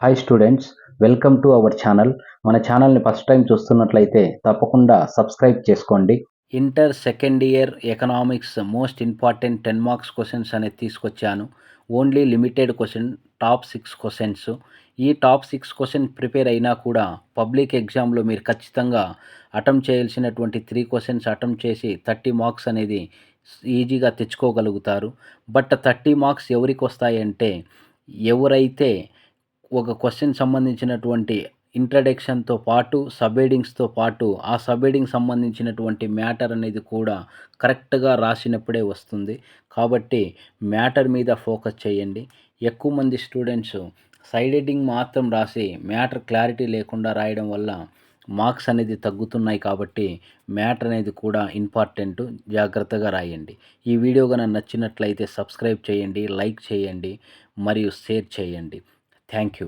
Hi students, welcome to our channel. మన ఛానల్ని first time చూస్తున్నట్లయితే తప్పకుండా సబ్స్క్రైబ్ చేసుకోండి. Inter second year economics most important 10 marks questions అనేది తీసుకొచ్చాను. Only limited question, top 6 questions. ఈ టాప్ 6 క్వశ్చన్ ప్రిపేర్ అయినా కూడా పబ్లిక్ ఎగ్జామ్లో మీరు ఖచ్చితంగా అటెంప్ట్ చేయాల్సినటువంటి 3 క్వశ్చన్స్ అటెంప్ట్ చేసి 30 మార్క్స్ అనేది ఈజీగా తెచ్చుకోగలుగుతారు. బట్ 30 మార్క్స్ ఎవరికి వస్తాయంటే, ఎవరైతే ఒక క్వశ్చన్ సంబంధించినటువంటి ఇంట్రడక్షన్తో పాటు సబ్ హెడింగ్స్తో పాటు ఆ సబ్ హెడింగ్ సంబంధించినటువంటి మ్యాటర్ అనేది కూడా కరెక్ట్గా రాసినప్పుడే వస్తుంది. కాబట్టి మ్యాటర్ మీద ఫోకస్ చేయండి. ఎక్కువ మంది స్టూడెంట్స్ సైడ్ హెడ్డింగ్ మాత్రం రాసి మ్యాటర్ క్లారిటీ లేకుండా రాయడం వల్ల మార్క్స్ అనేది తగ్గుతున్నాయి. కాబట్టి మ్యాటర్ అనేది కూడా ఇంపార్టెంట్, జాగ్రత్తగా రాయండి. ఈ వీడియో కనుక నచ్చినట్లయితే సబ్స్క్రైబ్ చేయండి, లైక్ చేయండి మరియు షేర్ చేయండి. Thank you.